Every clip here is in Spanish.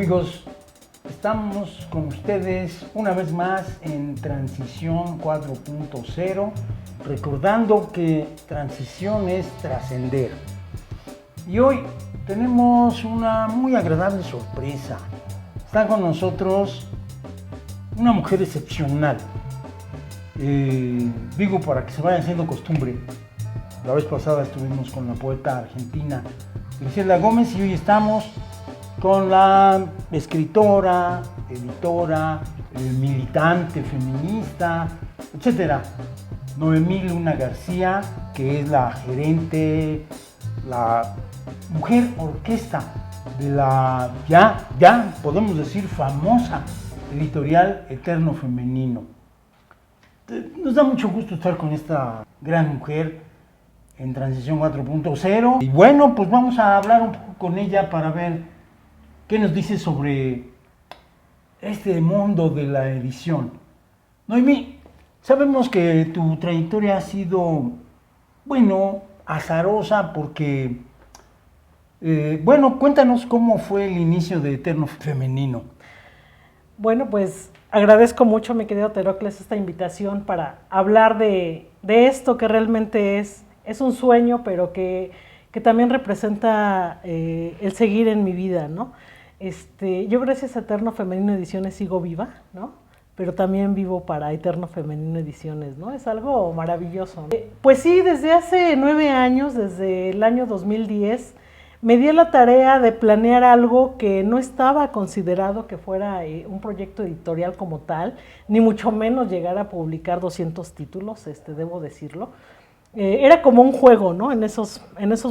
Amigos, estamos con ustedes una vez más en Transición 4.0, recordando que transición es trascender. Y hoy tenemos una muy agradable sorpresa. Está con nosotros una mujer excepcional. Digo para que se vaya haciendo costumbre. La vez pasada estuvimos con la poeta argentina Griselda Gómez y hoy estamos con la escritora, editora, militante feminista, etcétera, Noemí Luna García, que es la gerente, la mujer orquesta de la ya podemos decir famosa editorial Eterno Femenino. Nos da mucho gusto estar con esta gran mujer en Transición 4.0 y bueno, pues vamos a hablar un poco con ella para ver qué nos dice sobre este mundo de la edición. Noemí, sabemos que tu trayectoria ha sido, azarosa porque, cuéntanos cómo fue el inicio de Eterno Femenino. Bueno, pues agradezco mucho, mi querido Terocles, esta invitación para hablar de esto que realmente es un sueño, pero que también representa el seguir en mi vida, ¿no? Yo gracias a Eterno Femenino Ediciones sigo viva, ¿no? Pero también vivo para Eterno Femenino Ediciones, ¿no? Es algo maravilloso, ¿no? Pues sí, desde hace 9 años, desde el año 2010, me di la tarea de planear algo que no estaba considerado que fuera un proyecto editorial como tal, ni mucho menos llegar a publicar 200 títulos, debo decirlo. Era como un juego, ¿no? En esos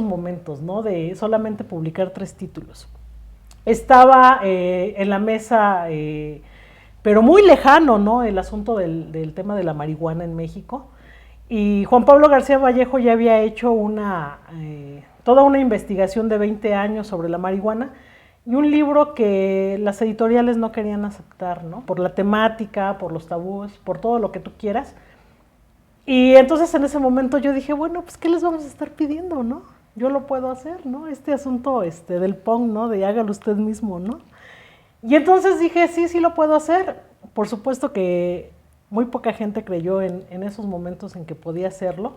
momentos, ¿no? De solamente publicar 3 títulos. Estaba en la mesa, pero muy lejano, ¿no? El asunto del tema de la marihuana en México. Y Juan Pablo García Vallejo ya había hecho toda una investigación de 20 años sobre la marihuana y un libro que las editoriales no querían aceptar, ¿no? Por la temática, por los tabúes, por todo lo que tú quieras. Y entonces en ese momento yo dije, bueno, pues ¿qué les vamos a estar pidiendo, no? Yo lo puedo hacer, ¿no? Este asunto del punk, ¿no? De hágalo usted mismo, ¿no? Y entonces dije, sí lo puedo hacer. Por supuesto que muy poca gente creyó en esos momentos en que podía hacerlo,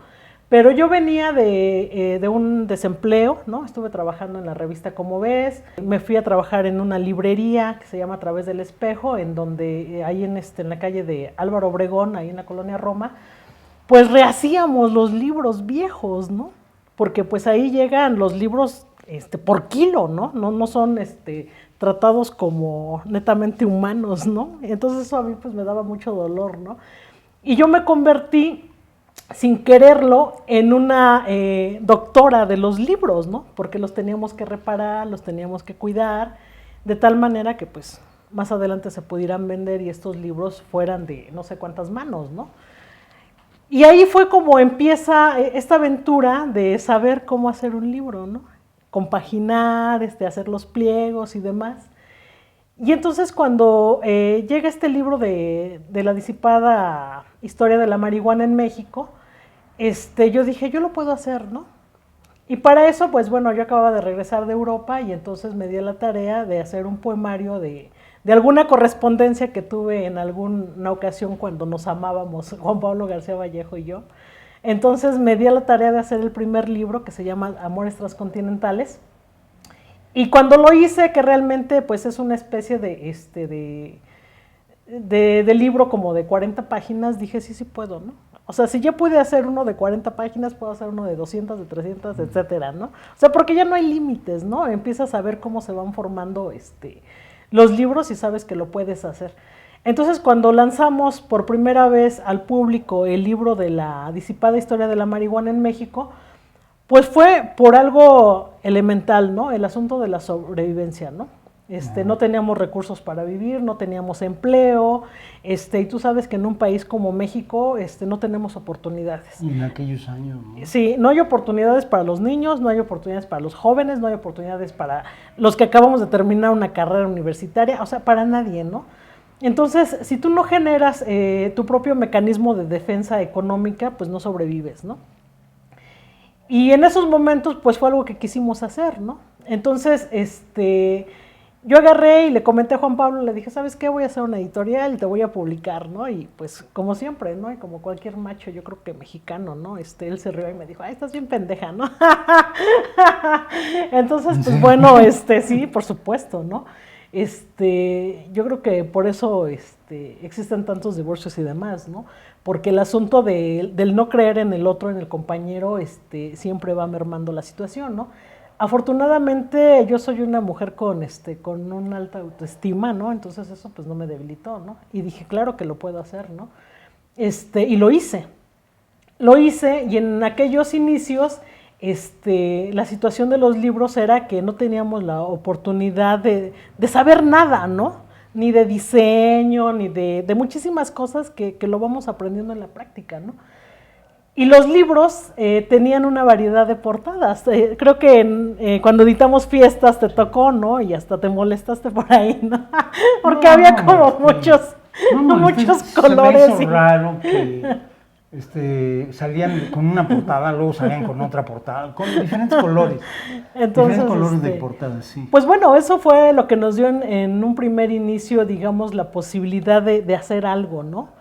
pero yo venía de un desempleo, ¿no? Estuve trabajando en la revista Como Ves, me fui a trabajar en una librería que se llama A Través del Espejo, en donde ahí en la calle de Álvaro Obregón, ahí en la colonia Roma, pues rehacíamos los libros viejos, ¿no? Porque pues ahí llegan los libros por kilo, ¿no? No son tratados como netamente humanos, ¿no? Entonces eso a mí pues me daba mucho dolor, ¿no? Y yo me convertí, sin quererlo, en una doctora de los libros, ¿no? Porque los teníamos que reparar, los teníamos que cuidar, de tal manera que pues más adelante se pudieran vender y estos libros fueran de no sé cuántas manos, ¿no? Y ahí fue como empieza esta aventura de saber cómo hacer un libro, ¿no? Compaginar, hacer los pliegos y demás. Y entonces cuando llega este libro de la disipada historia de la marihuana en México, yo dije, yo lo puedo hacer, ¿no? Y para eso, pues bueno, yo acababa de regresar de Europa y entonces me di la tarea de hacer un poemario de alguna correspondencia que tuve en alguna ocasión cuando nos amábamos, Juan Pablo García Vallejo y yo. Entonces me di la tarea de hacer el primer libro que se llama Amores Transcontinentales. Y cuando lo hice, que realmente pues es una especie de libro como de 40 páginas, dije sí puedo, ¿no? O sea, si yo pude hacer uno de 40 páginas, puedo hacer uno de 200, de 300, etcétera, ¿no? O sea, porque ya no hay límites, ¿no? Empiezas a ver cómo se van formando los libros y sabes que lo puedes hacer. Entonces, cuando lanzamos por primera vez al público el libro de la disipada historia de la marihuana en México, pues fue por algo elemental, ¿no? El asunto de la sobrevivencia, ¿no? No teníamos recursos para vivir, no teníamos empleo, y tú sabes que en un país como México, no tenemos oportunidades. Y en aquellos años, ¿no? Sí, no hay oportunidades para los niños, no hay oportunidades para los jóvenes, no hay oportunidades para los que acabamos de terminar una carrera universitaria, o sea, para nadie, ¿no? Entonces, si tú no generas tu propio mecanismo de defensa económica, pues no sobrevives, ¿no? Y en esos momentos, pues fue algo que quisimos hacer, ¿no? Entonces, yo agarré y le comenté a Juan Pablo, le dije, ¿sabes qué? Voy a hacer una editorial y te voy a publicar, ¿no? Y pues como siempre, ¿no? Y como cualquier macho, yo creo que mexicano, ¿no? Él se rió y me dijo, ay, estás bien pendeja, ¿no? Entonces, pues bueno, sí, por supuesto, ¿no? Yo creo que por eso existen tantos divorcios y demás, ¿no? Porque el asunto del no creer en el otro, en el compañero, siempre va mermando la situación, ¿no? Afortunadamente yo soy una mujer con una alta autoestima, ¿no? Entonces eso pues no me debilitó, ¿no? Y dije, claro que lo puedo hacer, ¿no? Y lo hice. Lo hice y en aquellos inicios la situación de los libros era que no teníamos la oportunidad de saber nada, ¿no? Ni de diseño, ni de muchísimas cosas que lo vamos aprendiendo en la práctica, ¿no? Y los libros tenían una variedad de portadas. Creo que cuando editamos Fiestas te tocó, ¿no? Y hasta te molestaste por ahí, ¿no? Porque había como muchos colores. Se me hizo raro que salían con una portada, luego salían con otra portada, con diferentes colores. Entonces, diferentes colores de portadas, sí. Pues bueno, eso fue lo que nos dio en un primer inicio, digamos, la posibilidad de hacer algo, ¿no?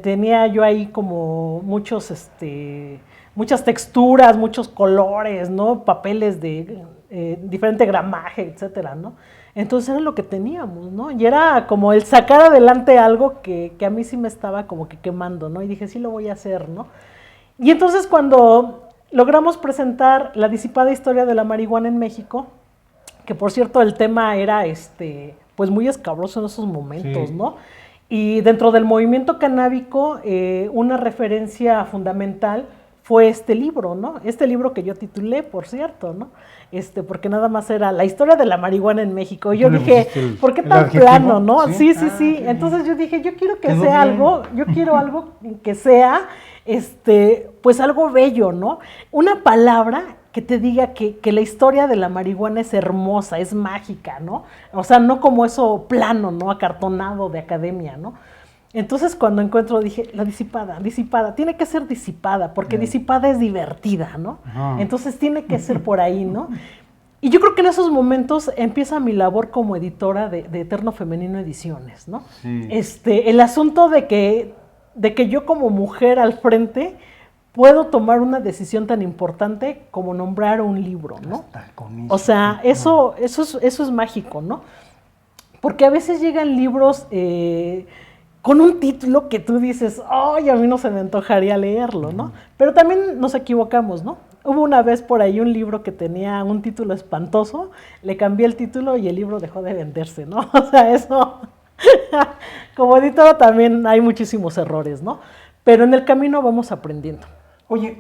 Tenía yo ahí como muchas texturas, muchos colores, ¿no? Papeles de diferente gramaje, etcétera, ¿no? Entonces era lo que teníamos, ¿no? Y era como el sacar adelante algo que a mí sí me estaba como que quemando, ¿no? Y dije, sí lo voy a hacer, ¿no? Y entonces cuando logramos presentar La disipada historia de la marihuana en México, que por cierto el tema era pues muy escabroso en esos momentos, sí, ¿no? Y dentro del movimiento canábico, una referencia fundamental fue este libro, ¿no? Este libro que yo titulé, por cierto, ¿no? Porque nada más era la historia de la marihuana en México. Y yo dije, ¿por qué tan plano, no? Sí. Entonces yo dije, yo quiero que sea algo, yo quiero algo que sea, pues algo bello, ¿no? Una palabra que te diga que la historia de la marihuana es hermosa, es mágica, ¿no? O sea, no como eso plano, ¿no? Acartonado de academia, ¿no? Entonces cuando encuentro dije, la disipada, tiene que ser disipada, porque disipada es divertida, ¿no? Entonces tiene que ser por ahí, ¿no? Y yo creo que en esos momentos empieza mi labor como editora de Eterno Femenino Ediciones, ¿no? Sí. El asunto de que yo como mujer al frente puedo tomar una decisión tan importante como nombrar un libro, ¿no? O sea, eso es mágico, ¿no? Porque a veces llegan libros con un título que tú dices, ¡ay, a mí no se me antojaría leerlo!, ¿no? Pero también nos equivocamos, ¿no? Hubo una vez por ahí un libro que tenía un título espantoso, le cambié el título y el libro dejó de venderse, ¿no? O sea, eso, como editora también hay muchísimos errores, ¿no? Pero en el camino vamos aprendiendo. Oye,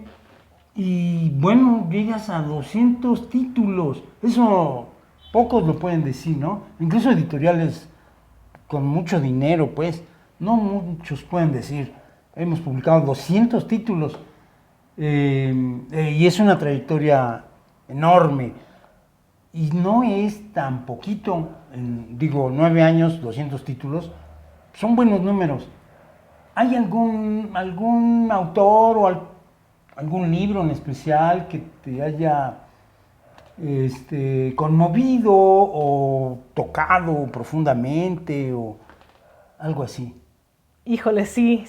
y bueno, llegas a 200 títulos, eso pocos lo pueden decir, ¿no? Incluso editoriales con mucho dinero, pues, no muchos pueden decir, hemos publicado 200 títulos, y es una trayectoria enorme, y no es tan poquito, 9 años, 200 títulos, son buenos números. ¿Hay algún autor o algún libro en especial que te haya conmovido o tocado profundamente o algo así? Híjole, sí.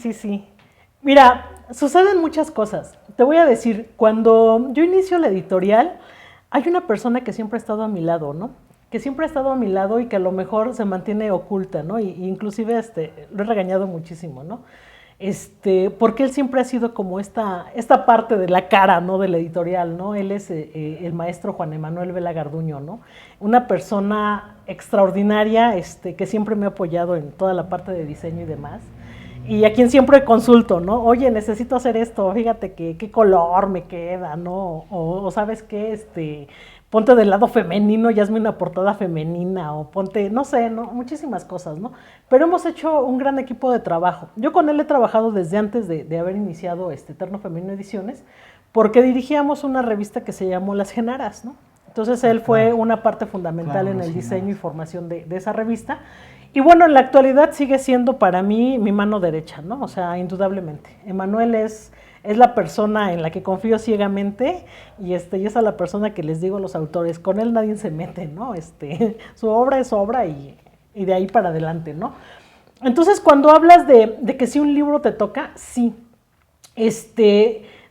Mira, suceden muchas cosas. Te voy a decir, cuando yo inicio la editorial, hay una persona que siempre ha estado a mi lado, ¿no? Que siempre ha estado a mi lado y que a lo mejor se mantiene oculta, ¿no? Y inclusive lo he regañado muchísimo, ¿no? Porque él siempre ha sido como esta parte de la cara, ¿no? De la editorial, ¿no? Él es el maestro Juan Emanuel Vela Garduño, ¿no? Una persona extraordinaria, que siempre me ha apoyado en toda la parte de diseño y demás. Y a quien siempre consulto, ¿no? Oye, necesito hacer esto, fíjate qué color me queda, ¿no? O ¿sabes qué? Ponte del lado femenino y hazme una portada femenina, o ponte, no sé, ¿no? Muchísimas cosas, ¿no? Pero hemos hecho un gran equipo de trabajo. Yo con él he trabajado desde antes de haber iniciado Eterno Femenino Ediciones, porque dirigíamos una revista que se llamó Las Genaras, ¿no? Entonces él fue una parte fundamental en el diseño y formación de esa revista. Y bueno, en la actualidad sigue siendo para mí mi mano derecha, ¿no? O sea, indudablemente. Emanuel es la persona en la que confío ciegamente y es a la persona que les digo a los autores, con él nadie se mete, ¿no? Su obra es obra y de ahí para adelante, ¿no? Entonces, cuando hablas de que si un libro te toca, sí.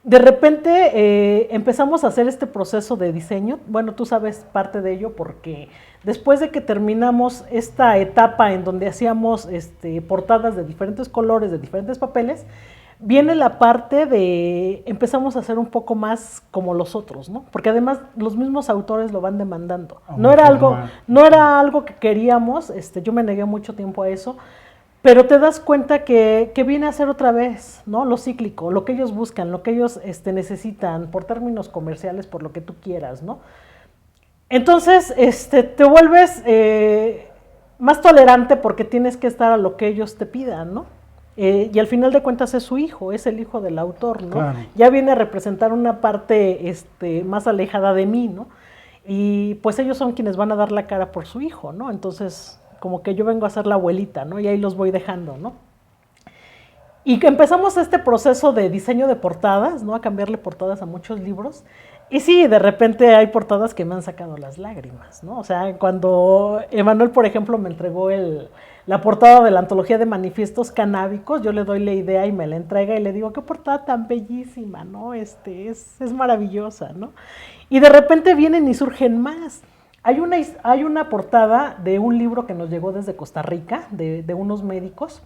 De repente empezamos a hacer este proceso de diseño. Bueno, tú sabes parte de ello porque después de que terminamos esta etapa en donde hacíamos portadas de diferentes colores, de diferentes papeles, viene la parte de empezamos a hacer un poco más como los otros, ¿no? Porque además los mismos autores lo van demandando. No era algo que queríamos, yo me negué mucho tiempo a eso, pero te das cuenta que viene a ser otra vez, ¿no? Lo cíclico, lo que ellos buscan, lo que ellos necesitan, por términos comerciales, por lo que tú quieras, ¿no? Entonces, te vuelves más tolerante porque tienes que estar a lo que ellos te pidan, ¿no? Y al final de cuentas es su hijo, es el hijo del autor, ¿no? Claro. Ya viene a representar una parte más alejada de mí, ¿no? Y pues ellos son quienes van a dar la cara por su hijo, ¿no? Entonces, como que yo vengo a ser la abuelita, ¿no? Y ahí los voy dejando, ¿no? Y que empezamos este proceso de diseño de portadas, ¿no? A cambiarle portadas a muchos libros. Y sí, de repente hay portadas que me han sacado las lágrimas, ¿no? O sea, cuando Emanuel, por ejemplo, me entregó la portada de la antología de manifiestos canábicos, yo le doy la idea y me la entrega y le digo, qué portada tan bellísima, ¿no? Es maravillosa, ¿no? Y de repente vienen y surgen más. Hay una portada de un libro que nos llegó desde Costa Rica, de unos médicos.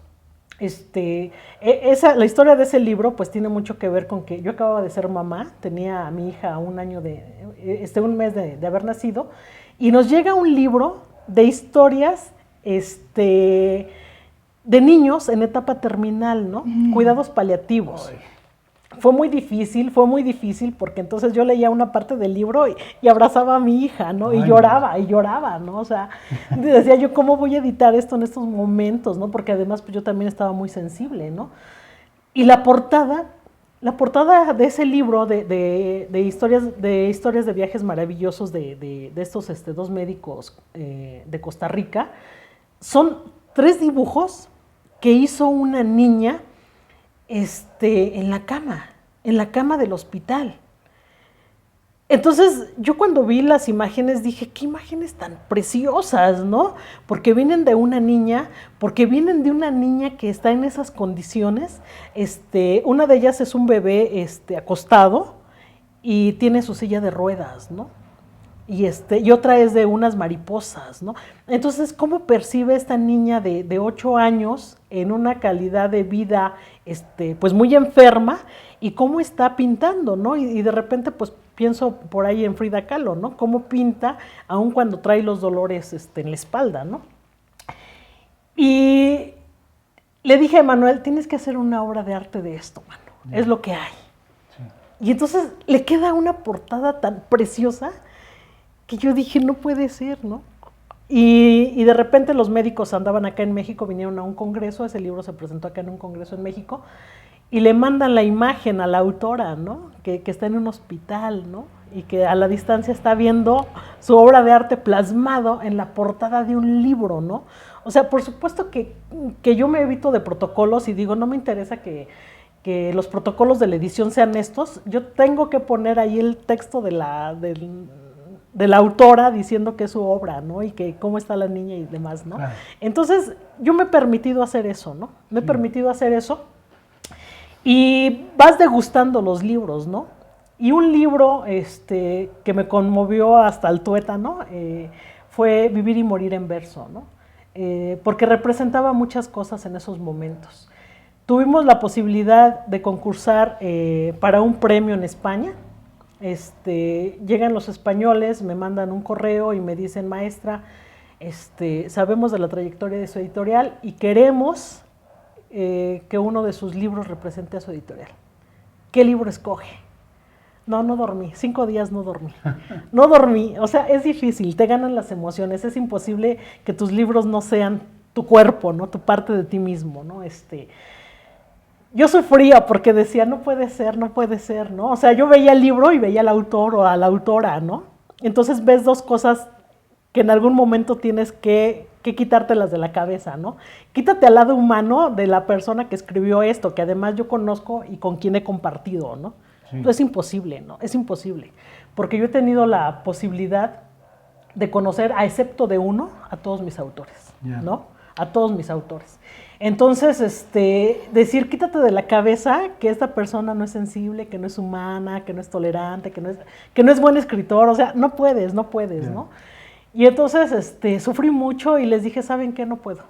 La historia de ese libro pues tiene mucho que ver con que yo acababa de ser mamá, tenía a mi hija un mes de haber nacido, y nos llega un libro de historias de niños en etapa terminal, ¿no? Cuidados paliativos. Ay. Fue muy difícil porque entonces yo leía una parte del libro y abrazaba a mi hija, ¿no? Y lloraba, ¿no? O sea, decía yo, ¿cómo voy a editar esto en estos momentos, ¿no? Porque además pues yo también estaba muy sensible, ¿no? Y la portada de ese libro de historias de viajes maravillosos de estos dos médicos de Costa Rica, son 3 dibujos que hizo una niña en la cama del hospital. Entonces, yo cuando vi las imágenes dije, qué imágenes tan preciosas, ¿no? Porque vienen de una niña que está en esas condiciones. Una de ellas es un bebé acostado y tiene su silla de ruedas, ¿no? Y otra es de unas mariposas, ¿no? Entonces, ¿cómo percibe esta niña de 8 años en una calidad de vida, pues muy enferma, y cómo está pintando, ¿no? Y de repente, pues, pienso por ahí en Frida Kahlo, ¿no? Cómo pinta, aun cuando trae los dolores, en la espalda, ¿no? Y le dije a Manuel, tienes que hacer una obra de arte de esto, mano, es lo que hay. Sí. Y entonces le queda una portada tan preciosa que yo dije, no puede ser, ¿no? Y de repente los médicos andaban acá en México, vinieron a un congreso, ese libro se presentó acá en un congreso en México, y le mandan la imagen a la autora, ¿no? Que está en un hospital, ¿no? Y que a la distancia está viendo su obra de arte plasmado en la portada de un libro, ¿no? O sea, por supuesto que yo me evito de protocolos y digo, no me interesa que los protocolos de la edición sean estos, yo tengo que poner ahí el texto de la autora diciendo que es su obra, ¿no? Y que cómo está la niña y demás, ¿no? Claro. Entonces, yo me he permitido hacer eso, ¿no? Me he permitido hacer eso y vas degustando los libros, ¿no? Y un libro que me conmovió hasta el tuétano fue Vivir y morir en verso, ¿no? Porque representaba muchas cosas en esos momentos. Tuvimos la posibilidad de concursar para un premio en España. Llegan los españoles, me mandan un correo y me dicen, maestra, sabemos de la trayectoria de su editorial y queremos que uno de sus libros represente a su editorial. ¿Qué libro escoge? No dormí, 5 días no dormí. No dormí, o sea, es difícil, te ganan las emociones, es imposible que tus libros no sean tu cuerpo, ¿no? Tu parte de ti mismo, ¿no? Yo sufría porque decía, no puede ser, ¿no? O sea, yo veía el libro y veía al autor o a la autora, ¿no? Entonces ves 2 cosas que en algún momento tienes que quitártelas de la cabeza, ¿no? Quítate al lado humano de la persona que escribió esto, que además yo conozco y con quien he compartido, ¿no? Sí. Entonces, es imposible, ¿no? Es imposible, porque yo he tenido la posibilidad de conocer, a excepto de uno, a todos mis autores, ¿no? A todos mis autores. Entonces, decir, quítate de la cabeza que esta persona no es sensible, que no es humana, que no es tolerante, que no es buen escritor, o sea, no puedes, ¿no? Y entonces, sufrí mucho y les dije, ¿saben qué? No puedo.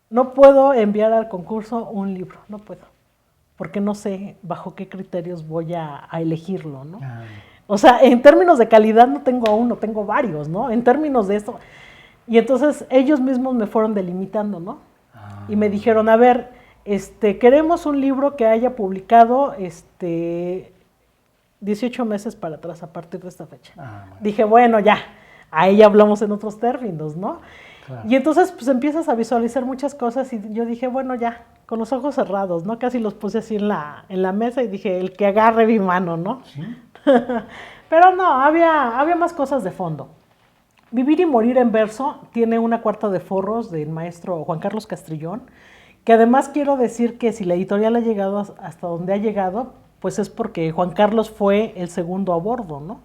No puedo enviar al concurso un libro, no puedo, porque no sé bajo qué criterios voy a elegirlo, ¿no? O sea, en términos de calidad no tengo a uno, tengo varios, ¿no? En términos de esto. Y entonces ellos mismos me fueron delimitando, ¿no? Y me dijeron, a ver, queremos un libro que haya publicado 18 meses para atrás a partir de esta fecha. Bueno. Dije, bueno, ya, ahí ya hablamos en otros términos, ¿no? Claro. Y entonces pues empiezas a visualizar muchas cosas y yo dije, bueno, ya, con los ojos cerrados, ¿no? Casi los puse así en la mesa y dije, el que agarre mi mano, ¿no? ¿Sí? Pero no, había más cosas de fondo. Vivir y morir en verso tiene una cuarta de forros del maestro Juan Carlos Castrillón, que además quiero decir que si la editorial ha llegado hasta donde ha llegado, pues es porque Juan Carlos fue el segundo a bordo, ¿no?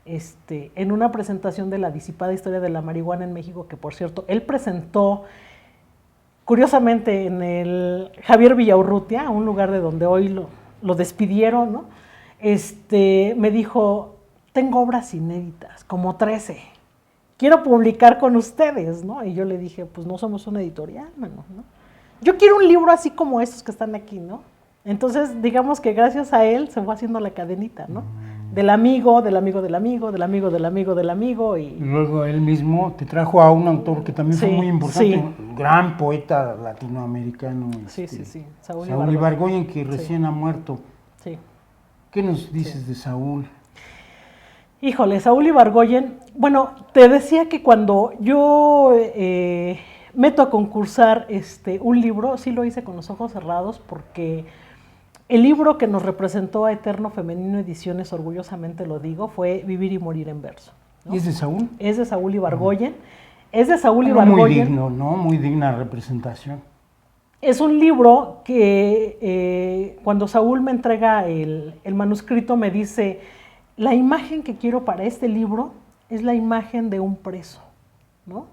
En una presentación de la disipada historia de la marihuana en México, que por cierto, él presentó, curiosamente, en el Javier Villaurrutia, un lugar de donde hoy lo despidieron, ¿no? Me dijo, tengo obras inéditas, como 13, quiero publicar con ustedes, ¿no? Y yo le dije, pues no somos una editorial, ¿no? Yo quiero un libro así como estos que están aquí, ¿no? Entonces, digamos que gracias a él se fue haciendo la cadenita, ¿no? Del amigo, del amigo, del amigo, del amigo, del amigo, del amigo. Y luego él mismo te trajo a un autor que también fue muy importante, un gran poeta latinoamericano. Sí. Saúl Ibargüen, que recién ha muerto. Sí. ¿Qué nos dices de Saúl? Híjole, Saúl Ibargüen, bueno, te decía que cuando yo meto a concursar un libro, sí lo hice con los ojos cerrados, porque el libro que nos representó a Eterno Femenino Ediciones, orgullosamente lo digo, fue Vivir y Morir en Verso, ¿no? ¿Y es de Saúl? Es de Saúl Ibargüen. Es de Saúl Ibargüen. Muy digno, ¿no? Muy digna representación. Es un libro que cuando Saúl me entrega el manuscrito me dice, la imagen que quiero para este libro es la imagen de un preso, ¿no?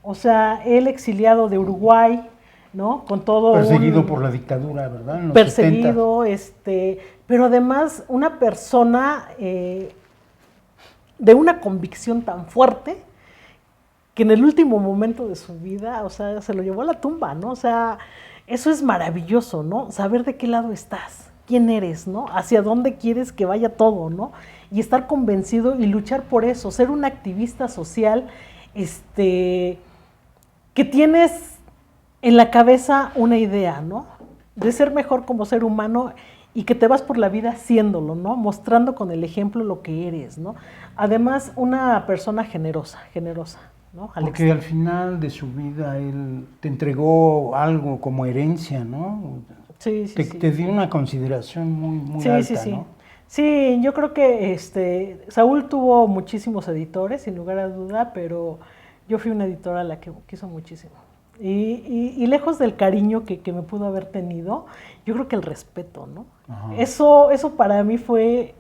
O sea, él exiliado de Uruguay, ¿no? Con todo perseguido por la dictadura, ¿verdad? En los perseguido, 70. Pero además una persona de una convicción tan fuerte que en el último momento de su vida, o sea, se lo llevó a la tumba, ¿no? O sea, eso es maravilloso, ¿no? Saber de qué lado estás, quién eres, ¿no? Hacia dónde quieres que vaya todo, ¿no? Y estar convencido y luchar por eso, ser un activista social, que tienes en la cabeza una idea, ¿no? De ser mejor como ser humano y que te vas por la vida haciéndolo, ¿no? Mostrando con el ejemplo lo que eres, ¿no? Además, una persona generosa, ¿no? Porque al final de su vida él te entregó algo como herencia, ¿no? Sí. Te dio una consideración muy alta, ¿no? Sí, yo creo que Saúl tuvo muchísimos editores, sin lugar a duda, pero yo fui una editora a la que quiso muchísimo. Y lejos del cariño que me pudo haber tenido, yo creo que el respeto, ¿no? Eso para mí fue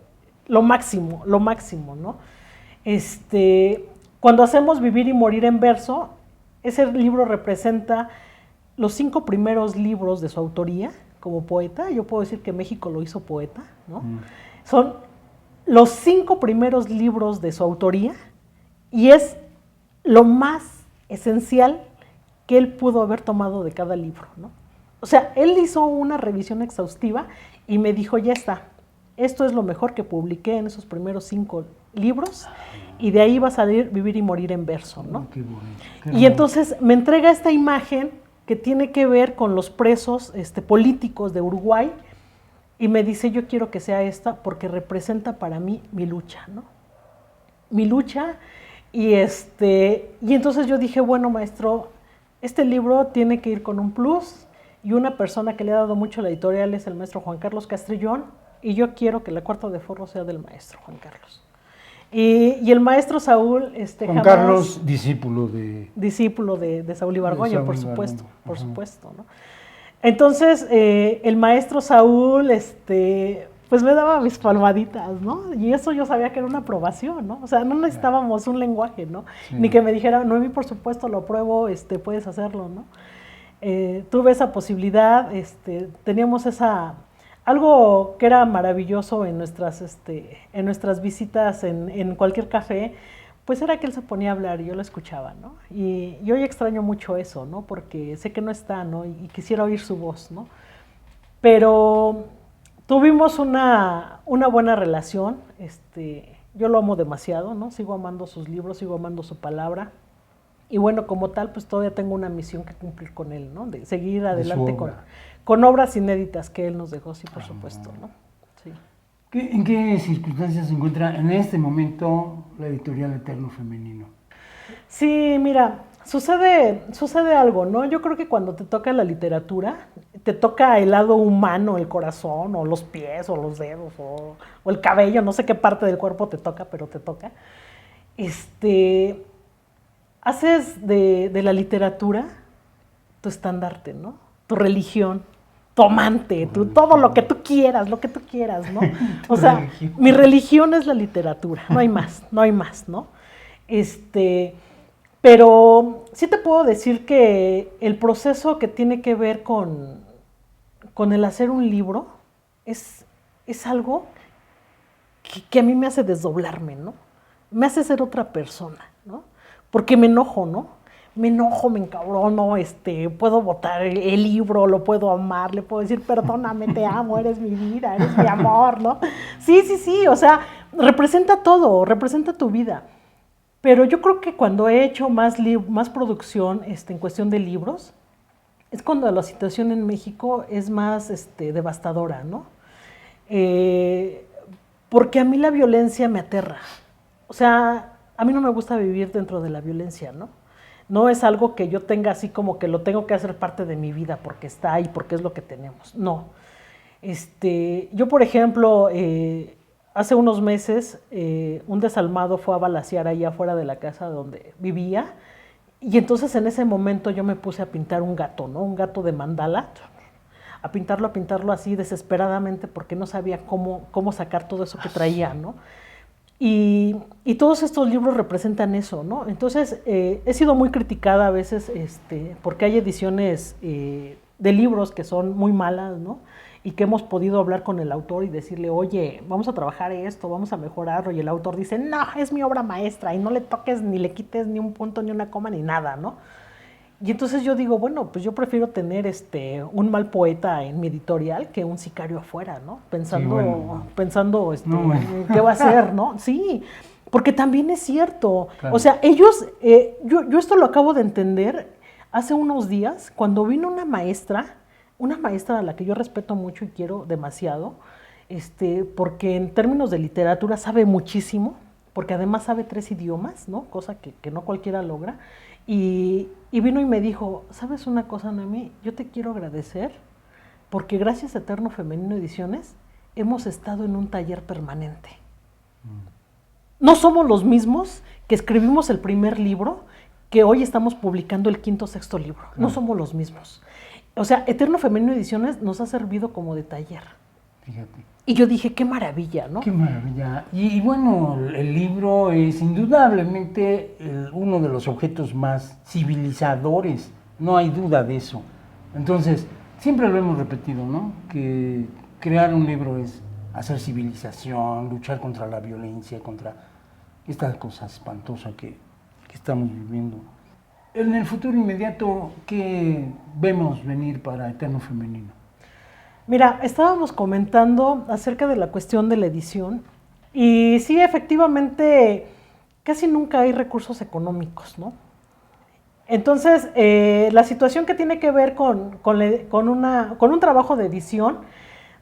lo máximo, ¿no? Cuando hacemos Vivir y Morir en Verso, ese libro representa los 5 primeros libros de su autoría como poeta. Yo puedo decir que México lo hizo poeta, ¿no? Son los 5 primeros libros de su autoría y es lo más esencial que él pudo haber tomado de cada libro, ¿no? O sea, él hizo una revisión exhaustiva y me dijo, ya está, esto es lo mejor que publiqué en esos primeros 5 libros y de ahí va a salir Vivir y Morir en Verso, ¿no? Qué bonito, y entonces me entrega esta imagen que tiene que ver con los presos políticos de Uruguay y me dice, yo quiero que sea esta porque representa para mí mi lucha, ¿no? Mi lucha y entonces yo dije, bueno, maestro, este libro tiene que ir con un plus y una persona que le ha dado mucho a la editorial es el maestro Juan Carlos Castrillón y yo quiero que la cuarta de forro sea del maestro Juan Carlos. Y el maestro Saúl, Juan Carlos, discípulo de Saúl Ibargüengoa, Saúl por supuesto, Ibargüengoa. por Ajá. supuesto, ¿no? Entonces, el maestro Saúl, pues me daba mis palmaditas, ¿no? Y eso yo sabía que era una aprobación, ¿no? O sea, no necesitábamos un lenguaje, ¿no? Sí. Ni que me dijera, Noemí, por supuesto, lo apruebo, puedes hacerlo, ¿no? Tuve esa posibilidad, teníamos algo que era maravilloso en nuestras visitas en cualquier café, pues era que él se ponía a hablar y yo lo escuchaba, ¿no? Y hoy extraño mucho eso, ¿no? Porque sé que no está, ¿no? Y quisiera oír su voz, ¿no? Pero tuvimos una buena relación, yo lo amo demasiado, ¿no? Sigo amando sus libros, sigo amando su palabra. Y bueno, como tal, pues todavía tengo una misión que cumplir con él, ¿no? De seguir adelante con obras inéditas que él nos dejó, sí, por supuesto, ¿no? Sí. ¿En qué circunstancias se encuentra en este momento la editorial Eterno Femenino? Sí, mira, sucede algo, ¿no? Yo creo que cuando te toca la literatura, te toca el lado humano, el corazón, o los pies, o los dedos, o el cabello, no sé qué parte del cuerpo te toca, pero te toca. Haces de la literatura tu estandarte, ¿no? Tu religión, tu amante, todo lo que tú quieras, ¿no? O sea, religión. Mi religión es la literatura, no hay más, ¿no? Pero sí te puedo decir que el proceso que tiene que ver con el hacer un libro es algo que a mí me hace desdoblarme, ¿no? Me hace ser otra persona, ¿no? Porque me enojo, ¿no? Me enojo, me encabrono, puedo botar el libro, lo puedo amar, le puedo decir, perdóname, te amo, eres mi vida, eres mi amor, ¿no? Sí, o sea, representa todo, representa tu vida. Pero yo creo que cuando he hecho más producción en cuestión de libros, es cuando la situación en México es más devastadora, ¿no? Porque a mí la violencia me aterra. O sea, a mí no me gusta vivir dentro de la violencia, ¿no? No es algo que yo tenga así como que lo tengo que hacer parte de mi vida porque está ahí, porque es lo que tenemos. No. Yo, por ejemplo, hace unos meses, un desalmado fue a balacear ahí afuera de la casa donde vivía. Y entonces en ese momento yo me puse a pintar un gato, ¿no? Un gato de mandala. A pintarlo así desesperadamente porque no sabía cómo sacar todo eso que traía, ¿no? Y todos estos libros representan eso, ¿no? Entonces, he sido muy criticada a veces porque hay ediciones de libros que son muy malas, ¿no? Y que hemos podido hablar con el autor y decirle, oye, vamos a trabajar esto, vamos a mejorarlo. Y el autor dice, no, es mi obra maestra y no le toques ni le quites ni un punto, ni una coma, ni nada, ¿no? Y entonces yo digo, bueno, pues yo prefiero tener un mal poeta en mi editorial que un sicario afuera, ¿no? Pensando, sí, bueno. ¿Qué va a hacer, no? Sí, porque también es cierto. Claro. O sea, ellos, yo esto lo acabo de entender hace unos días, cuando vino una maestra a la que yo respeto mucho y quiero demasiado, porque en términos de literatura sabe muchísimo, porque además sabe 3 idiomas, ¿no? Cosa que no cualquiera logra. Y vino y me dijo, ¿sabes una cosa, Noemí? Yo te quiero agradecer porque gracias a Eterno Femenino Ediciones hemos estado en un taller permanente. No somos los mismos que escribimos el primer libro, que hoy estamos publicando el 5º, 6º libro. No somos los mismos. O sea, Eterno Femenino Ediciones nos ha servido como de taller. Fíjate. Y yo dije, qué maravilla, ¿no? Qué maravilla. Y bueno, el libro es indudablemente uno de los objetos más civilizadores, no hay duda de eso. Entonces, siempre lo hemos repetido, ¿no? Que crear un libro es hacer civilización, luchar contra la violencia, contra esta cosa espantosa que estamos viviendo. En el futuro inmediato, ¿qué vemos venir para Eterno Femenino? Mira, estábamos comentando acerca de la cuestión de la edición y sí, efectivamente, casi nunca hay recursos económicos, ¿no? Entonces, la situación que tiene que ver con un trabajo de edición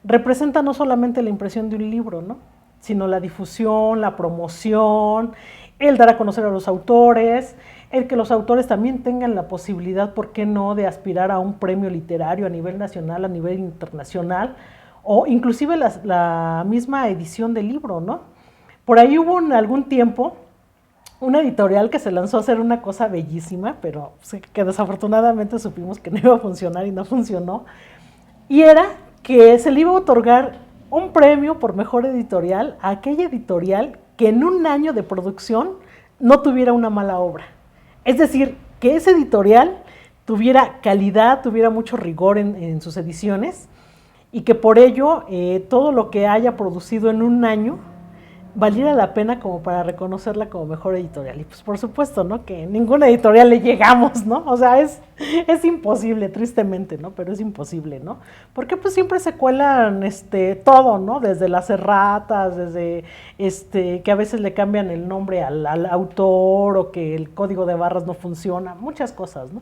representa no solamente la impresión de un libro, ¿no? Sino la difusión, la promoción, el dar a conocer a los autores, el que los autores también tengan la posibilidad, ¿por qué no?, de aspirar a un premio literario a nivel nacional, a nivel internacional, o inclusive la misma edición del libro, ¿no? Por ahí hubo algún tiempo una editorial que se lanzó a hacer una cosa bellísima, pero que desafortunadamente supimos que no iba a funcionar y no funcionó. Y era que se le iba a otorgar un premio por mejor editorial a aquella editorial que en un año de producción no tuviera una mala obra. Es decir, que ese editorial tuviera calidad, tuviera mucho rigor en sus ediciones y que por ello todo lo que haya producido en un año valiera la pena como para reconocerla como mejor editorial. Y pues por supuesto, ¿no? Que en ninguna editorial le llegamos, ¿no? O sea, es imposible, tristemente, ¿no? Pero es imposible, ¿no? Porque pues siempre se cuelan todo, ¿no? Desde las erratas, desde que a veces le cambian el nombre al autor o que el código de barras no funciona, muchas cosas, ¿no?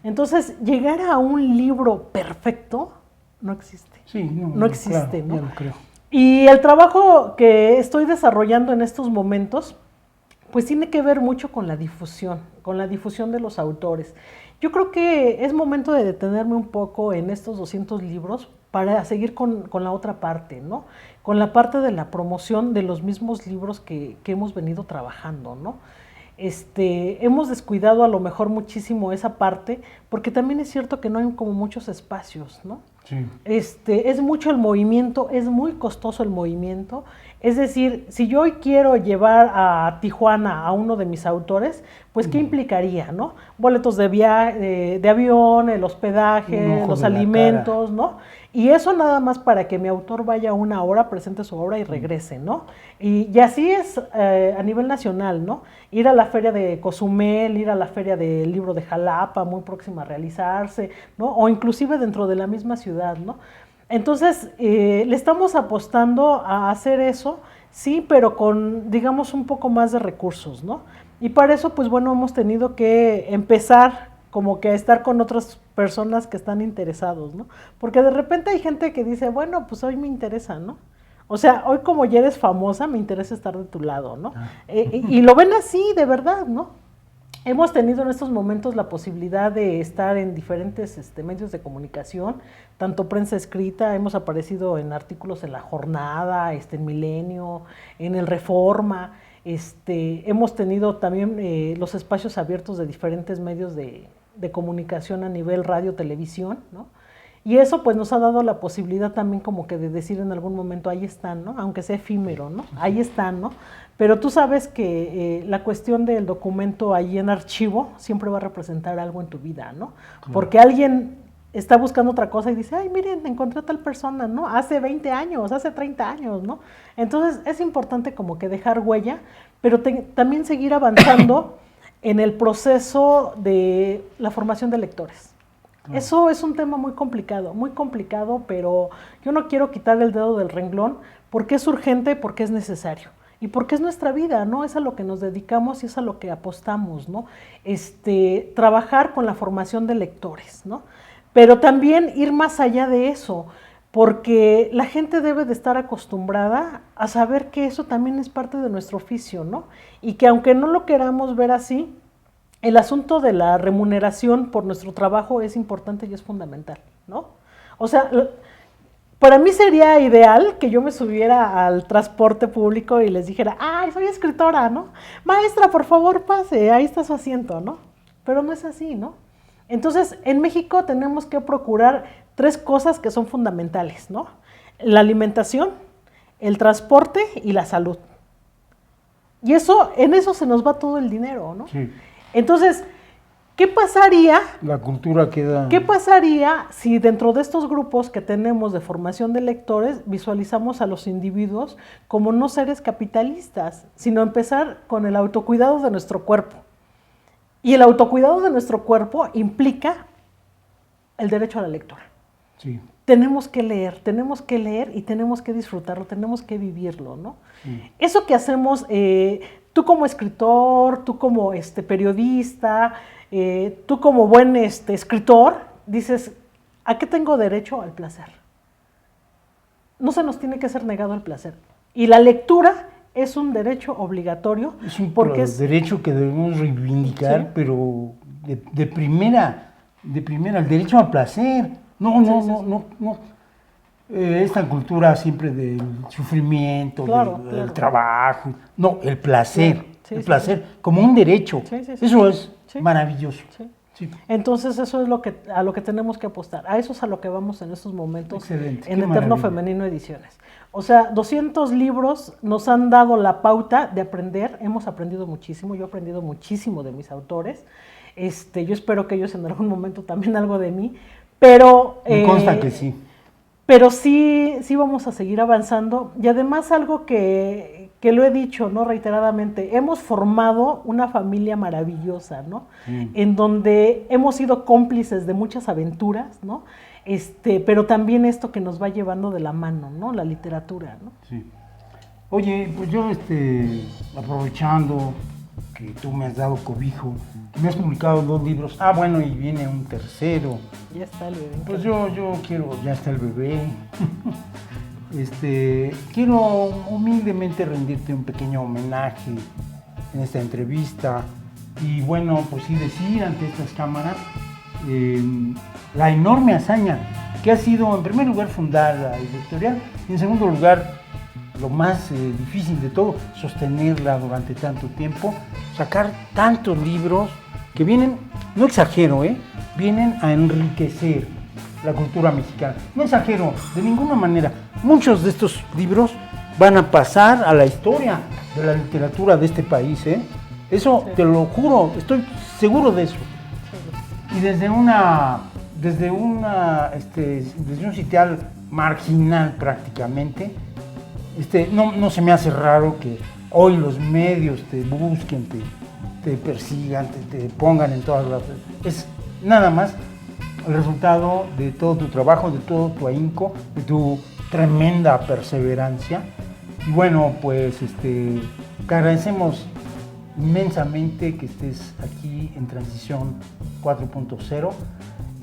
Entonces, llegar a un libro perfecto no existe. Sí, no existe, claro, ¿no? Ya lo creo. Y el trabajo que estoy desarrollando en estos momentos, pues tiene que ver mucho con la difusión de los autores. Yo creo que es momento de detenerme un poco en estos 200 libros para seguir con la otra parte, ¿no? Con la parte de la promoción de los mismos libros que hemos venido trabajando, ¿no? Hemos descuidado a lo mejor muchísimo esa parte, porque también es cierto que no hay como muchos espacios, ¿no? Sí. Es mucho el movimiento, es muy costoso el movimiento. Es decir, si yo hoy quiero llevar a Tijuana a uno de mis autores, pues ¿qué implicaría, no? Boletos de avión, el hospedaje, los alimentos, ¿no? Y eso nada más para que mi autor vaya una hora, presente su obra y regrese, ¿no? Y así es a nivel nacional, ¿no? Ir a la feria de Cozumel, ir a la feria del libro de Jalapa, muy próxima a realizarse, ¿no? O inclusive dentro de la misma ciudad, ¿no? Entonces, le estamos apostando a hacer eso, sí, pero con, digamos, un poco más de recursos, ¿no? Y para eso, pues bueno, hemos tenido que empezar como que a estar con otras personas que están interesados, ¿no? Porque de repente hay gente que dice, bueno, pues hoy me interesa, ¿no? O sea, hoy como ya eres famosa, me interesa estar de tu lado, ¿no? Y lo ven así, de verdad, ¿no? Hemos tenido en estos momentos la posibilidad de estar en diferentes medios de comunicación, tanto prensa escrita, hemos aparecido en artículos en La Jornada, en Milenio, en El Reforma, hemos tenido también los espacios abiertos de diferentes medios de comunicación a nivel radio, televisión, ¿no? Y eso pues nos ha dado la posibilidad también como que de decir en algún momento, ahí están, ¿no? Aunque sea efímero, ¿no? Ahí están, ¿no? Pero tú sabes que la cuestión del documento ahí en archivo siempre va a representar algo en tu vida, ¿no? Claro. Porque alguien está buscando otra cosa y dice, ay, miren, encontré a tal persona, ¿no? Hace 20 años, hace 30 años, ¿no? Entonces es importante como que dejar huella, pero también seguir avanzando en el proceso de la formación de lectores. Eso es un tema muy complicado, pero yo no quiero quitar el dedo del renglón porque es urgente, porque es necesario y porque es nuestra vida, ¿no? Es a lo que nos dedicamos y es a lo que apostamos, ¿no? Trabajar con la formación de lectores, ¿no? Pero también ir más allá de eso, porque la gente debe de estar acostumbrada a saber que eso también es parte de nuestro oficio, ¿no? Y que aunque no lo queramos ver así, el asunto de la remuneración por nuestro trabajo es importante y es fundamental, ¿no? O sea, para mí sería ideal que yo me subiera al transporte público y les dijera, ¡ay, soy escritora!, ¿no? Maestra, por favor, pase, ahí está su asiento, ¿no? Pero no es así, ¿no? Entonces, en México tenemos que procurar 3 cosas que son fundamentales, ¿no? La alimentación, el transporte y la salud. Y en eso se nos va todo el dinero, ¿no? Sí. Entonces, ¿qué pasaría? La cultura queda... ¿Qué pasaría si dentro de estos grupos que tenemos de formación de lectores visualizamos a los individuos como no seres capitalistas, sino empezar con el autocuidado de nuestro cuerpo? Y el autocuidado de nuestro cuerpo implica el derecho a la lectura. Sí. Tenemos que leer y tenemos que disfrutarlo, tenemos que vivirlo, ¿no? Sí. Eso que hacemos... tú como escritor, tú como periodista, tú como buen escritor, dices, ¿a qué tengo derecho? Al placer. No se nos tiene que ser negado el placer. Y la lectura es un derecho obligatorio. Es un derecho que debemos reivindicar, sí. Pero de primera, el derecho al placer. No. Esta cultura siempre del sufrimiento, Claro, del claro. trabajo, no, el placer, Claro, sí, el sí, placer como un derecho. Sí, sí, sí. Eso es Sí. maravilloso. Sí. Sí. Entonces eso es a lo que tenemos que apostar, a eso es a lo que vamos en estos momentos Excelente, en qué Eterno maravilla. Femenino Ediciones. O sea, 200 libros nos han dado la pauta de aprender, hemos aprendido muchísimo, yo he aprendido muchísimo de mis autores, yo espero que ellos en algún momento también algo de mí, pero... Me consta que sí. Pero sí, sí vamos a seguir avanzando y además algo que lo he dicho, ¿no? Reiteradamente, hemos formado una familia maravillosa, ¿no? En donde hemos sido cómplices de muchas aventuras, ¿no? Pero también esto que nos va llevando de la mano, ¿no? La literatura, ¿no? Sí. Oye, pues yo aprovechando que tú me has dado cobijo, me has publicado 2 libros, bueno, y viene un tercero. Ya está el bebé. Pues yo quiero, ya está el bebé. Quiero humildemente rendirte un pequeño homenaje en esta entrevista. Y bueno, pues sí decir ante estas cámaras la enorme hazaña que ha sido, en primer lugar, fundar la editorial, y en segundo lugar, lo más difícil de todo, sostenerla durante tanto tiempo, sacar tantos libros que vienen, no exagero, vienen a enriquecer la cultura mexicana. No exagero, de ninguna manera. Muchos de estos libros van a pasar a la historia de la literatura de este país, Eso Sí. te lo juro, estoy seguro de eso. Y desde un sitial marginal prácticamente, no se me hace raro que hoy los medios te busquen, te persigan, te pongan en todas las... Es nada más el resultado de todo tu trabajo, de todo tu ahínco, de tu tremenda perseverancia. Y bueno, pues te agradecemos inmensamente que estés aquí en Transición 4.0.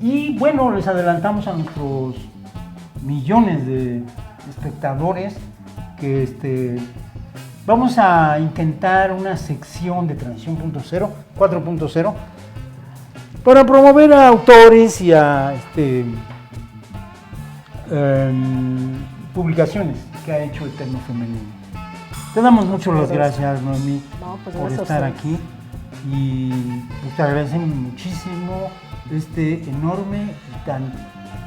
Y bueno, les adelantamos a nuestros millones de espectadores que vamos a intentar una sección de Transición 4.0 para promover a autores y a publicaciones que ha hecho Eterno Femenino. Te damos mucho las gracias, Noemí, No, pues por gracias a estar ustedes. aquí, y pues te agradecemos muchísimo enorme, tan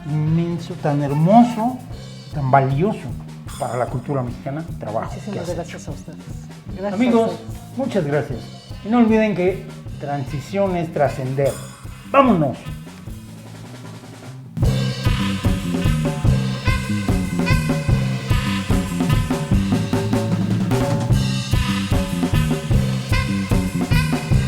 inmenso, tan hermoso, tan valioso para la cultura mexicana trabajo que Muchísimas has gracias hecho. a ustedes. Gracias a Amigos, ustedes. muchas gracias. Y no olviden que transición es trascender. ¡Vámonos!